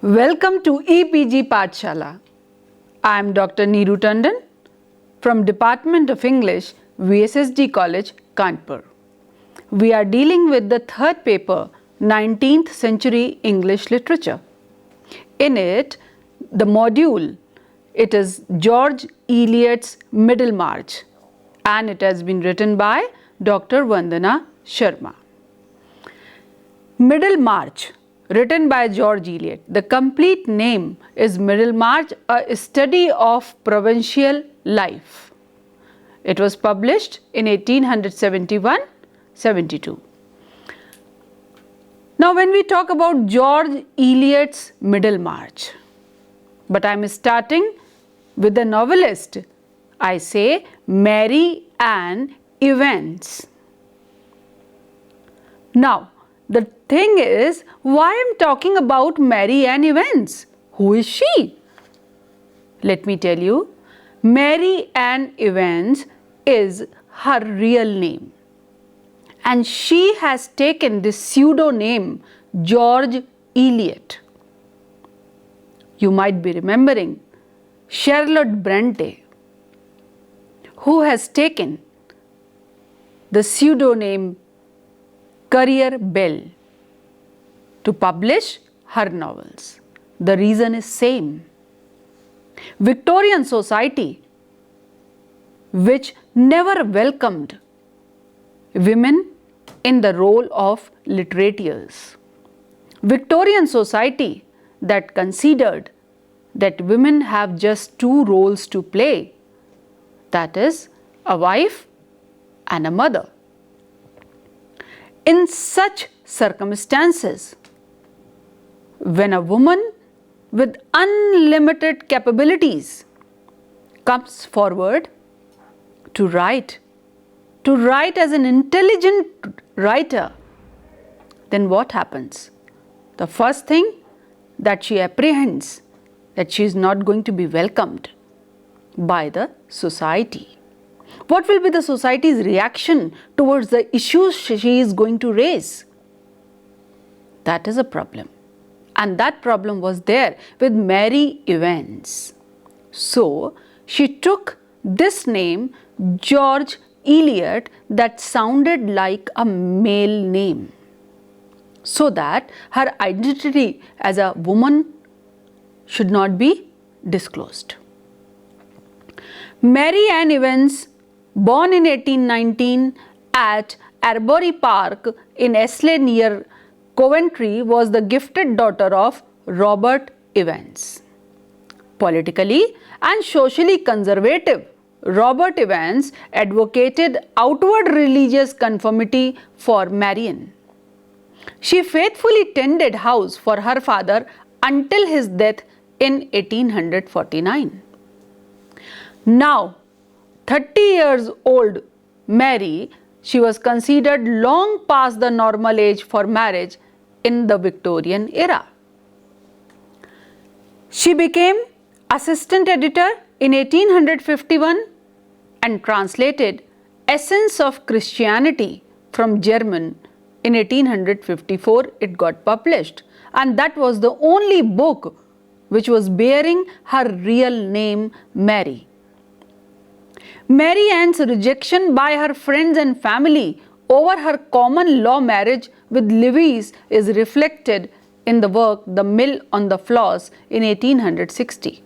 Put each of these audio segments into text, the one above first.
Welcome to EPG Pathshala. I am Dr. Neeru Tandon from Department of English, VSSD College, Kanpur. We are dealing with the third paper, 19th century English literature. In it, the module, it is George Eliot's Middlemarch, and it has been written by Dr. Vandana Sharma. Middlemarch, written by George Eliot. The complete name is Middlemarch, a study of provincial life. It was published in 1871-72. Now, when we talk about George Eliot's Middlemarch, but I am starting with the novelist, I say Mary Ann Evans. Now, the thing is, why I am talking about Mary Ann Evans? Who is she? Let me tell you, Mary Ann Evans is her real name, and she has taken this pseudonym George Eliot. You might be remembering Charlotte Bronte, who has taken the pseudonym Currier Bell to publish her novels. The reason is same. Victorian society, which never welcomed women in the role of literateurs. Victorian society that considered that women have just two roles to play, that is, a wife and a mother. In such circumstances, when a woman with unlimited capabilities comes forward to write as an intelligent writer, then what happens? The first thing that she apprehends, that she is not going to be welcomed by the society. What will be the society's reaction towards the issues she is going to raise? That is a problem. And that problem was there with Mary Evans. So, she took this name, George Eliot, that sounded like a male name, so that her identity as a woman should not be disclosed. Mary Ann Evans, born in 1819 at Arbory Park in Esley near Coventry, was the gifted daughter of Robert Evans. Politically and socially conservative, Robert Evans advocated outward religious conformity for Marian. She faithfully tended house for her father until his death in 1849. Now, 30 years old Mary, she was considered long past the normal age for marriage in the Victorian era. She became assistant editor in 1851 and translated Essence of Christianity from German in 1854. It got published, and that was the only book which was bearing her real name, Mary. Mary Ann's rejection by her friends and family over her common law marriage with Lewis is reflected in the work The Mill on the Floss in 1860.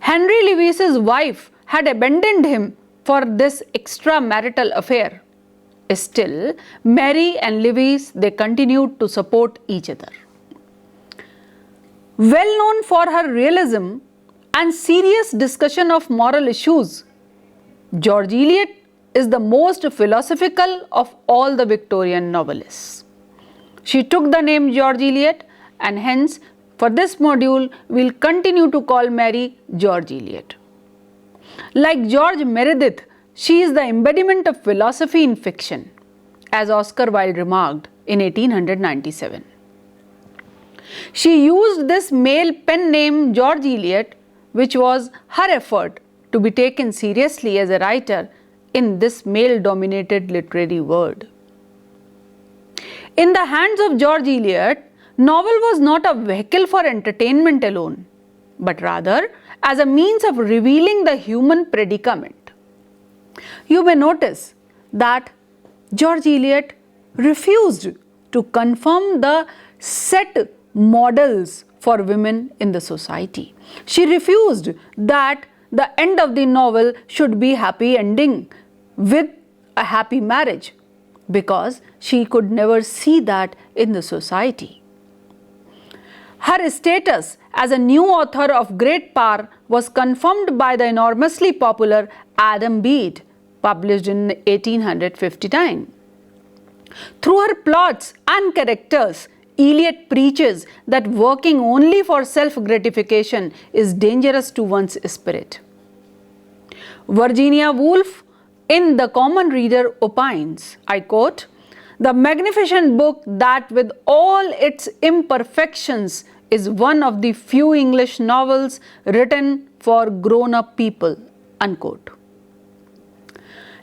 Henry Lewis's wife had abandoned him for this extramarital affair. Still, Mary and Lewis, they continued to support each other. Well known for her realism and serious discussion of moral issues, George Eliot is the most philosophical of all the Victorian novelists. She took the name George Eliot, and hence for this module we will continue to call Mary George Eliot. Like George Meredith, she is the embodiment of philosophy in fiction, as Oscar Wilde remarked in 1897. She used this male pen name George Eliot, which was her effort to be taken seriously as a writer in this male-dominated literary world. In the hands of George Eliot, novel was not a vehicle for entertainment alone, but rather as a means of revealing the human predicament. You may notice that George Eliot refused to confirm the set models for women in the society. She refused that the end of the novel should be happy ending with a happy marriage, because she could never see that in the society. Her status as a new author of great power was confirmed by the enormously popular Adam Bede, published in 1859. Through her plots and characters, Eliot preaches that working only for self-gratification is dangerous to one's spirit. Virginia Woolf in The Common Reader opines, I quote, "The magnificent book that with all its imperfections is one of the few English novels written for grown-up people," unquote.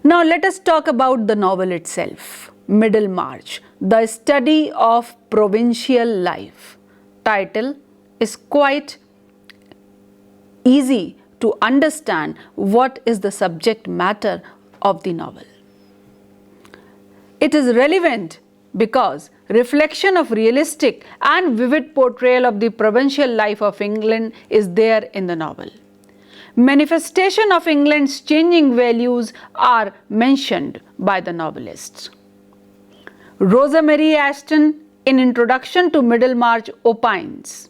Now let us talk about the novel itself. Middlemarch, the study of provincial life. Title is quite easy to understand what is the subject matter of the novel. It is relevant because reflection of realistic and vivid portrayal of the provincial life of England is there in the novel. Manifestation of England's changing values are mentioned by the novelists. Rosa Mary Ashton, in Introduction to Middlemarch, opines,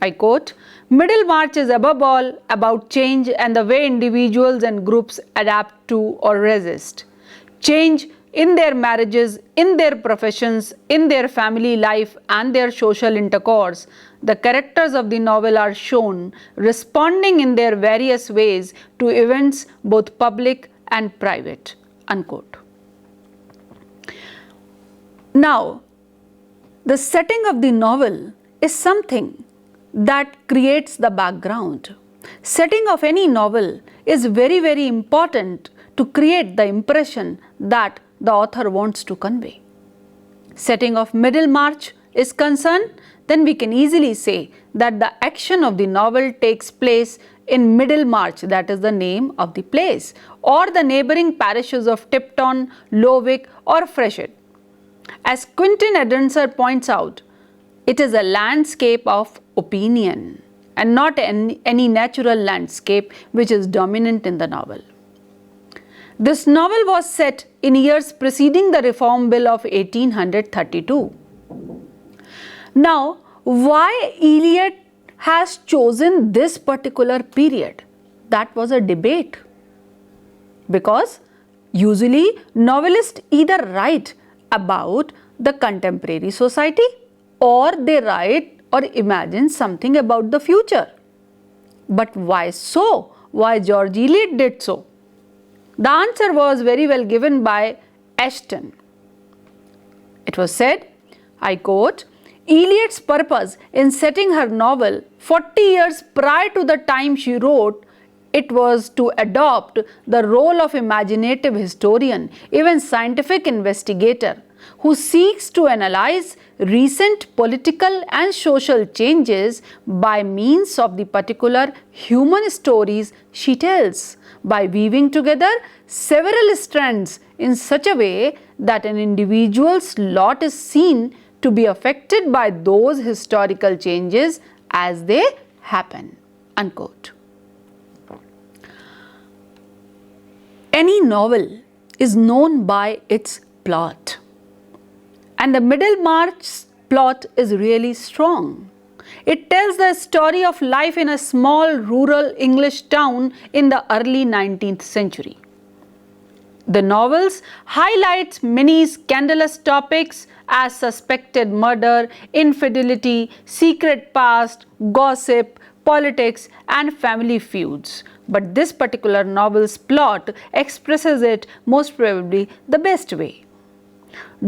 I quote, "Middlemarch is above all about change and the way individuals and groups adapt to or resist change in their marriages, in their professions, in their family life and their social intercourse. The characters of the novel are shown responding in their various ways to events both public and private," unquote. Now, the setting of the novel is something that creates the background. Setting of any novel is very, very important to create the impression that the author wants to convey. Setting of Middlemarch is concerned, then we can easily say that the action of the novel takes place in Middlemarch, that is the name of the place, or the neighbouring parishes of Tipton, Lowick or Freshitt. As Quentin Adamser points out, it is a landscape of opinion and not any natural landscape which is dominant in the novel. This novel was set in years preceding the Reform Bill of 1832. Now, why Eliot has chosen this particular period? That was a debate, because usually novelists either write about the contemporary society or they write or imagine something about the future. But why so? Why George Eliot did so? The answer was very well given by Ashton. It was said, I quote, "Eliot's purpose in setting her novel 40 years prior to the time she wrote it was to adopt the role of imaginative historian, even scientific investigator, who seeks to analyze recent political and social changes by means of the particular human stories she tells, by weaving together several strands in such a way that an individual's lot is seen to be affected by those historical changes as they happen," unquote. Any novel is known by its plot, and the Middlemarch plot is really strong. It tells the story of life in a small rural English town in the early 19th century. The novels highlights many scandalous topics as suspected murder, infidelity, secret past, gossip, politics and family feuds. But this particular novel's plot expresses it most probably the best way.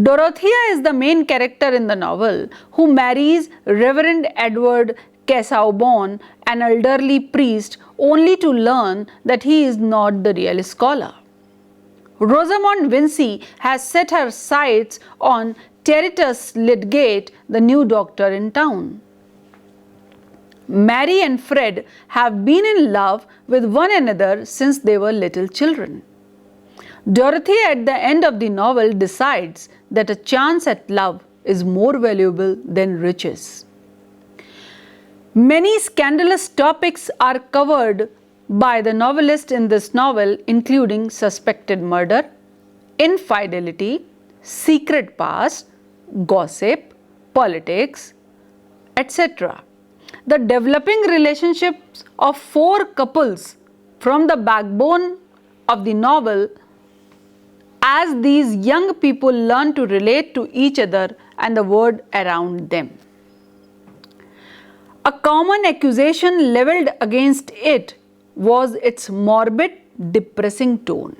Dorothea is the main character in the novel, who marries Reverend Edward Casaubon, an elderly priest, only to learn that he is not the real scholar. Rosamond Vincy has set her sights on Tertius Lydgate, the new doctor in town. Mary and Fred have been in love with one another since they were little children. Dorothy at the end of the novel decides that a chance at love is more valuable than riches. Many scandalous topics are covered by the novelist in this novel, including suspected murder, infidelity, secret past, gossip, politics, etc. The developing relationships of four couples form the backbone of the novel as these young people learn to relate to each other and the world around them. A common accusation leveled against it was its morbid, depressing tone.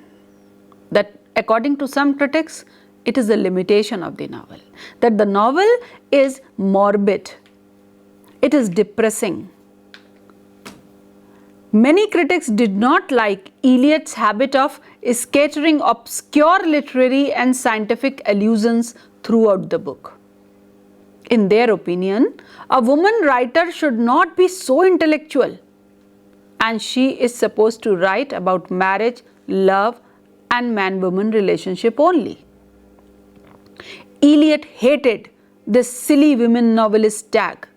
That, according to some critics, it is a limitation of the novel. That the novel is morbid, it is depressing. Many critics did not like Eliot's habit of scattering obscure literary and scientific allusions throughout the book. In their opinion, a woman writer should not be so intellectual, and she is supposed to write about marriage, love, and man-woman relationship only. Eliot hated this silly women novelist tag.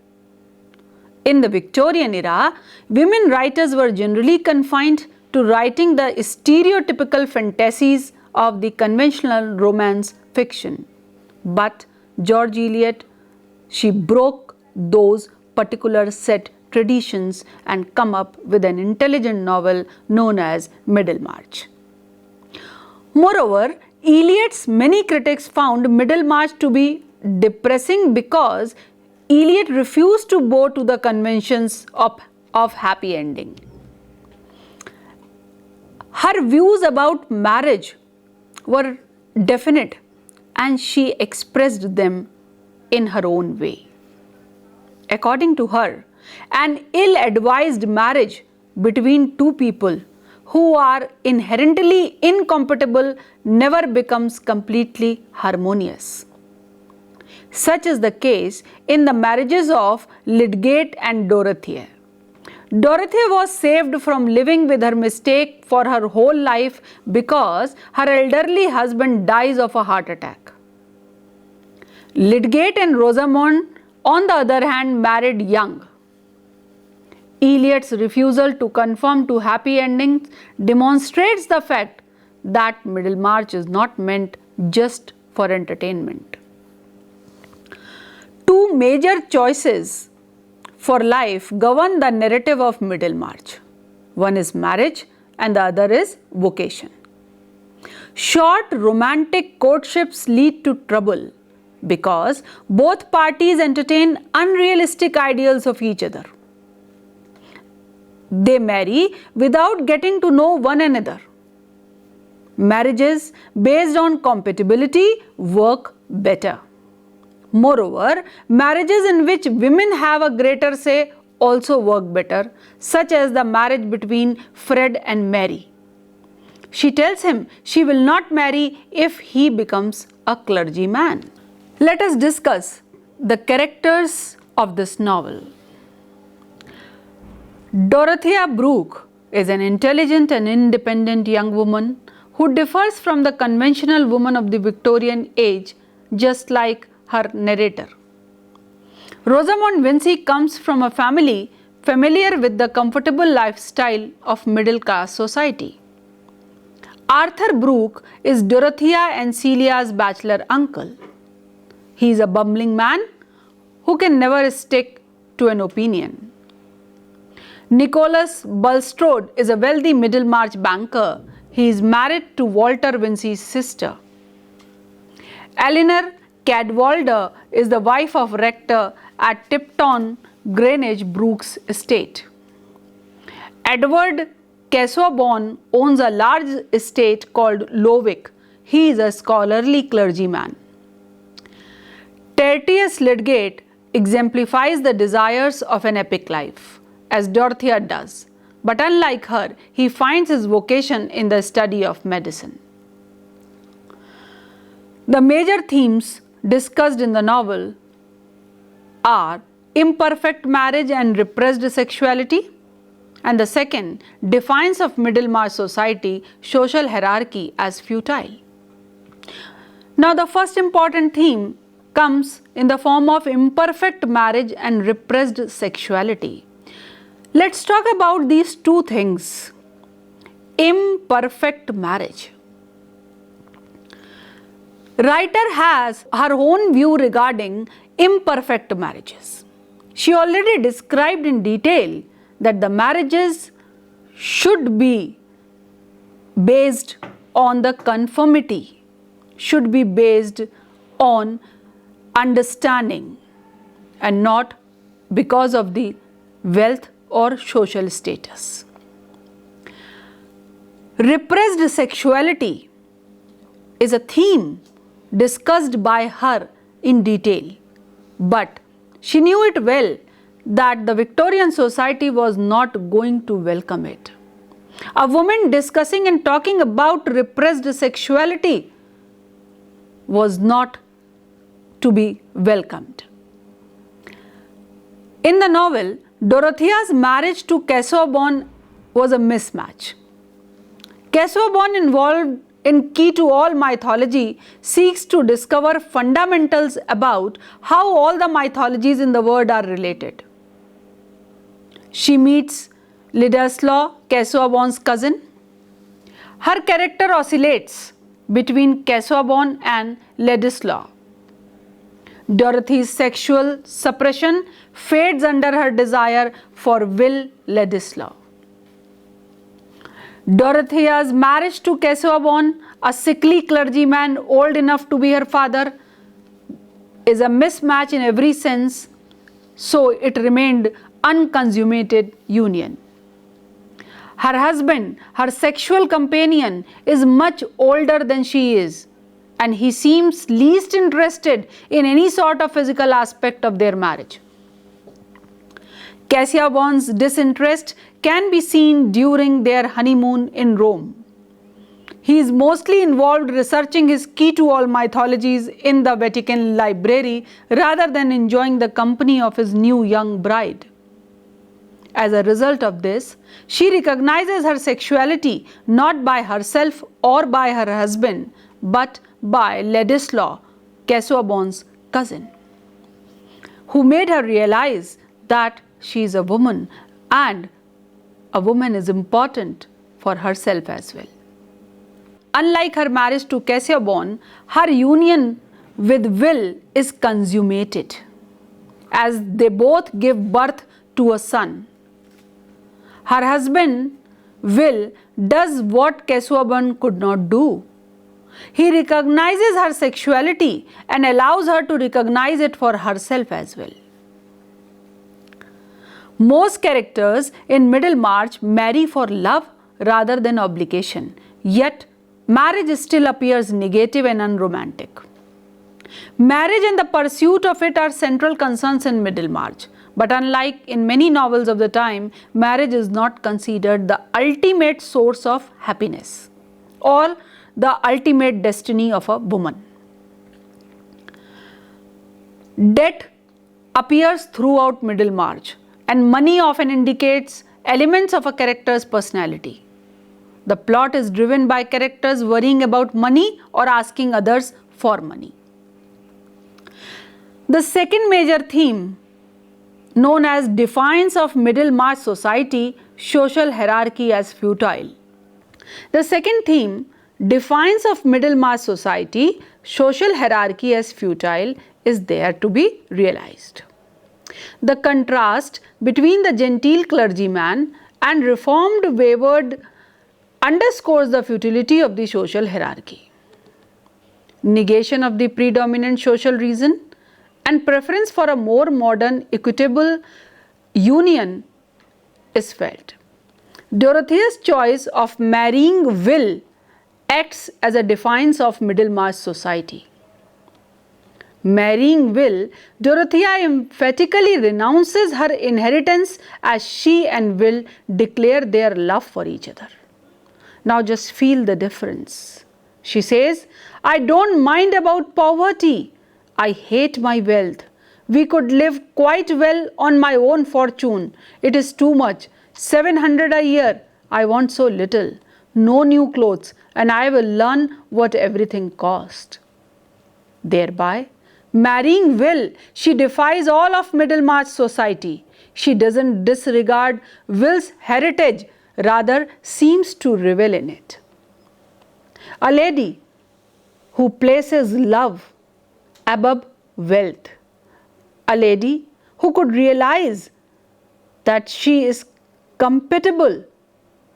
In the Victorian era, women writers were generally confined to writing the stereotypical fantasies of the conventional romance fiction. But George Eliot, she broke those particular set traditions and come up with an intelligent novel known as Middlemarch. Moreover, Eliot's many critics found Middlemarch to be depressing because Eliot refused to bow to the conventions of happy ending. Her views about marriage were definite and she expressed them in her own way. According to her, an ill-advised marriage between two people who are inherently incompatible never becomes completely harmonious. Such is the case in the marriages of Lydgate and Dorothea. Dorothea was saved from living with her mistake for her whole life because her elderly husband dies of a heart attack. Lydgate and Rosamond, on the other hand, married young. Eliot's refusal to conform to happy endings demonstrates the fact that Middlemarch is not meant just for entertainment. Two major choices for life govern the narrative of Middlemarch. One is marriage and the other is vocation. Short romantic courtships lead to trouble because both parties entertain unrealistic ideals of each other. They marry without getting to know one another. Marriages based on compatibility work better. Moreover, marriages in which women have a greater say also work better, such as the marriage between Fred and Mary. She tells him she will not marry if he becomes a clergyman. Let us discuss the characters of this novel. Dorothea Brooke is an intelligent and independent young woman who differs from the conventional woman of the Victorian age, just like her narrator. Rosamond Vincy comes from a family familiar with the comfortable lifestyle of middle-class society. Arthur Brooke is Dorothea and Celia's bachelor uncle. He is a bumbling man who can never stick to an opinion. Nicholas Bulstrode is a wealthy Middlemarch banker. He is married to Walter Vincy's sister. Eleanor Cadwallader is the wife of rector at Tipton Grange Brooks estate. Edward Casaubon owns a large estate called Lowick. He is a scholarly clergyman. Tertius Lydgate exemplifies the desires of an epic life, as Dorothea does, but unlike her, he finds his vocation in the study of medicine. The major themes discussed in the novel are imperfect marriage and repressed sexuality, and the second, defiance of Middlemarch society, social hierarchy as futile. Now, the first important theme comes in the form of imperfect marriage and repressed sexuality. Let's talk about these two things. Imperfect marriage. Writer has her own view regarding imperfect marriages. She already described in detail that the marriages should be based on the conformity, should be based on understanding and not because of the wealth or social status. Repressed sexuality is a theme discussed by her in detail, but she knew it well that the Victorian society was not going to welcome it. A woman discussing and talking about repressed sexuality was not to be welcomed. In the novel, Dorothea's marriage to Casaubon was a mismatch. Casaubon, involved in Key to All mythology, seeks to discover fundamentals about how all the mythologies in the world are related. She meets Ladislaw, Casaubon's cousin. Her character oscillates between Casaubon and Ladislaw. Dorothy's sexual suppression fades under her desire for Will Ladislaw. Dorothea's marriage to Casaubon, a sickly clergyman old enough to be her father, is a mismatch in every sense, so it remained unconsummated union. Her husband, her sexual companion, is much older than she is, and he seems least interested in any sort of physical aspect of their marriage. Casaubon's disinterest can be seen during their honeymoon in Rome. He is mostly involved researching his Key to All mythologies in the Vatican library rather than enjoying the company of his new young bride. As a result of this, she recognizes her sexuality not by herself or by her husband, but by Ladislaw, Casaubon's cousin, who made her realize that she is a woman and a woman is important for herself as well. Unlike her marriage to Casaubon, her union with Will is consummated, as they both give birth to a son. Her husband, Will, does what Casaubon could not do. He recognizes her sexuality and allows her to recognize it for herself as well. Most characters in Middlemarch marry for love rather than obligation, yet marriage still appears negative and unromantic. Marriage and the pursuit of it are central concerns in Middlemarch, but unlike in many novels of the time, marriage is not considered the ultimate source of happiness or the ultimate destiny of a woman. Debt appears throughout Middlemarch, and money often indicates elements of a character's personality. The plot is driven by characters worrying about money or asking others for money. The second major theme, known as defiance of Middlemarch society, social hierarchy as futile. The second theme, defiance of Middlemarch society, social hierarchy as futile, is there to be realized. The contrast between the genteel clergyman and reformed wayward underscores the futility of the social hierarchy. Negation of the predominant social reason and preference for a more modern, equitable union is felt. Dorothea's choice of marrying Will acts as a defiance of Middlemarch society. Marrying Will, Dorothea emphatically renounces her inheritance as she and Will declare their love for each other. Now just feel the difference. She says, I don't mind about poverty. I hate my wealth. We could live quite well on my own fortune. It is too much. 700 a year. I want so little. No new clothes, and I will learn what everything cost. Thereby, marrying Will, she defies all of Middlemarch society. She doesn't disregard Will's heritage, rather seems to revel in it. A lady who places love above wealth. A lady who could realize that she is compatible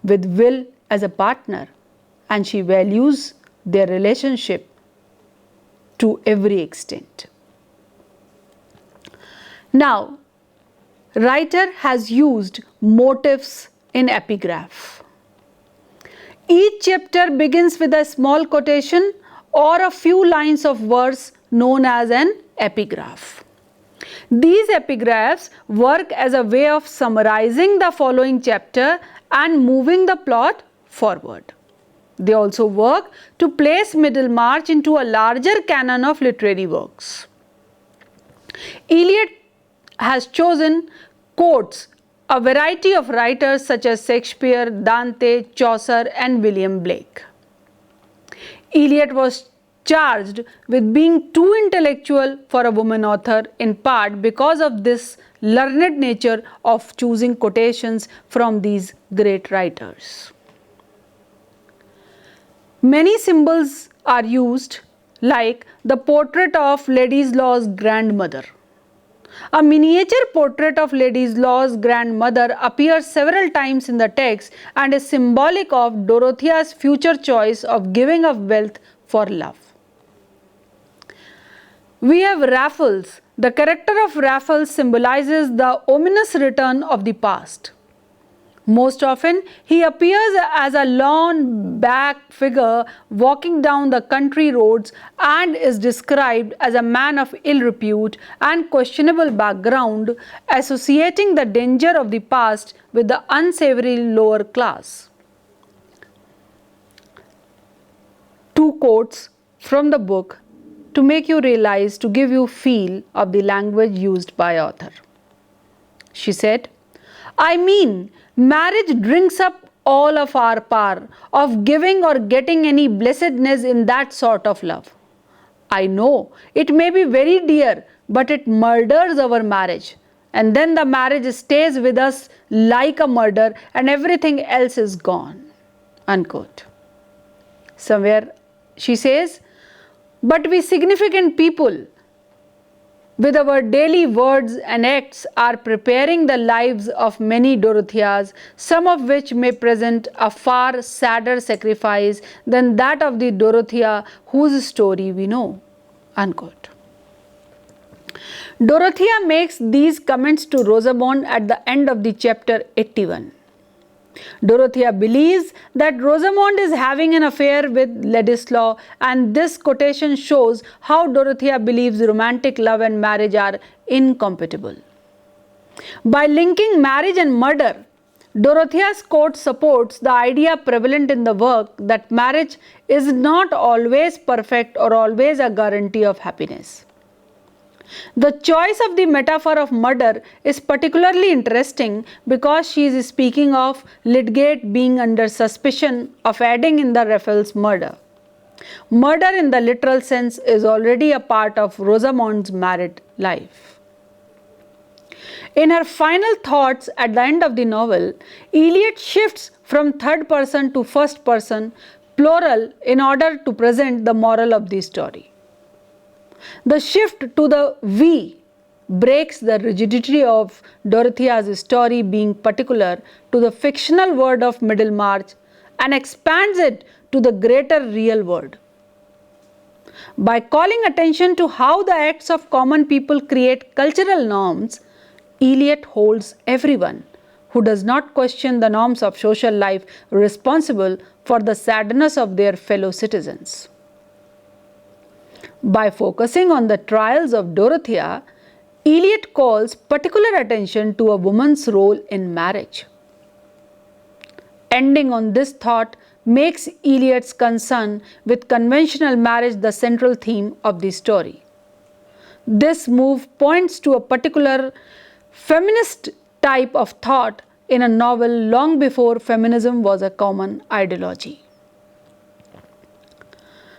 with Will as a partner, and she values their relationship to every extent. Now, writer has used motifs in epigraph. Each chapter begins with a small quotation or a few lines of verse known as an epigraph. These epigraphs work as a way of summarizing the following chapter and moving the plot forward. They also work to place Middlemarch into a larger canon of literary works. Eliot has chosen quotes a variety of writers such as Shakespeare, Dante, Chaucer, and William Blake. Eliot was charged with being too intellectual for a woman author, in part because of this learned nature of choosing quotations from these great writers. Many symbols are used, like the portrait of Ladislaw's grandmother. A miniature portrait of Ladislaw's grandmother appears several times in the text and is symbolic of Dorothea's future choice of giving up wealth for love. We have Raffles. The character of Raffles symbolizes the ominous return of the past. Most often, he appears as a lone black figure walking down the country roads and is described as a man of ill repute and questionable background, associating the danger of the past with the unsavory lower class. Two quotes from the book to make you realize, to give you feel of the language used by author. She said, I mean, marriage drinks up all of our power of giving or getting any blessedness in that sort of love. I know it may be very dear, but it murders our marriage. And then the marriage stays with us like a murder and everything else is gone. Unquote. Somewhere she says, but we significant people with our daily words and acts are preparing the lives of many Dorotheas, some of which may present a far sadder sacrifice than that of the Dorothea whose story we know. Unquote. Dorothea makes these comments to Rosamond at the end of the chapter 81. Dorothea believes that Rosamond is having an affair with Ladislaw, and this quotation shows how Dorothea believes romantic love and marriage are incompatible. By linking marriage and murder, Dorothea's quote supports the idea prevalent in the work that marriage is not always perfect or always a guarantee of happiness. The choice of the metaphor of murder is particularly interesting because she is speaking of Lydgate being under suspicion of aiding in the Raffles murder. Murder in the literal sense is already a part of Rosamond's married life. In her final thoughts at the end of the novel, Eliot shifts from third person to first person, plural, in order to present the moral of the story. The shift to the we breaks the rigidity of Dorothea's story being particular to the fictional world of Middlemarch and expands it to the greater real world. By calling attention to how the acts of common people create cultural norms, Eliot holds everyone who does not question the norms of social life responsible for the sadness of their fellow citizens. By focusing on the trials of Dorothea, Eliot calls particular attention to a woman's role in marriage. Ending on this thought, makes Eliot's concern with conventional marriage the central theme of the story. This move points to a particular feminist type of thought in a novel long before feminism was a common ideology.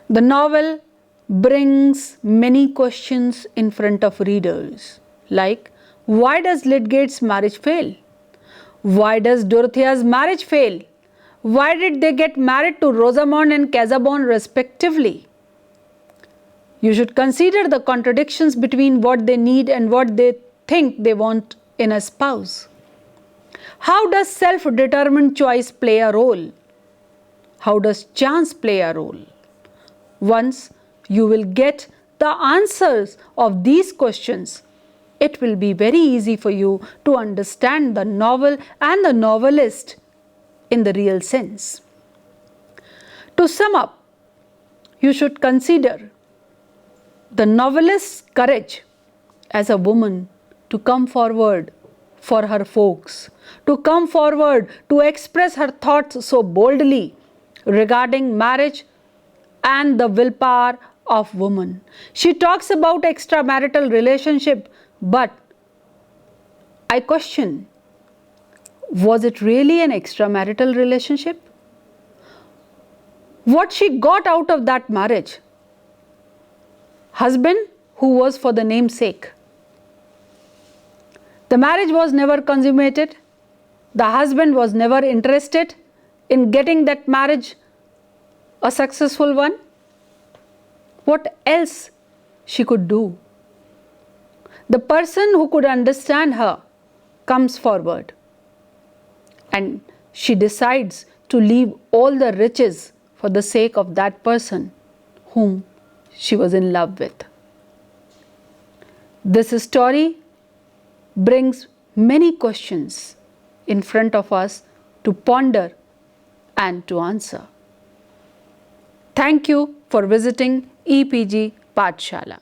The novel brings many questions in front of readers, like why does Lydgate's marriage fail? Why does Dorothea's marriage fail? Why did they get married to Rosamond and Casaubon respectively? You should consider the contradictions between what they need and what they think they want in a spouse. How does self-determined choice play a role? How does chance play a role? Once you will get the answers of these questions, it will be very easy for you to understand the novel and the novelist in the real sense. To sum up, you should consider the novelist's courage as a woman to come forward for her folks, to come forward to express her thoughts so boldly regarding marriage and the willpower of woman. She talks about extramarital relationship, but I question, was it really an extramarital relationship? What she got out of that marriage? Husband who was for the name's sake. The marriage was never consummated. The husband was never interested in getting that marriage a successful one. What else she could do? The person who could understand her comes forward, and she decides to leave all the riches for the sake of that person whom she was in love with. This story brings many questions in front of us to ponder and to answer. Thank you for visiting EPG Pathshala.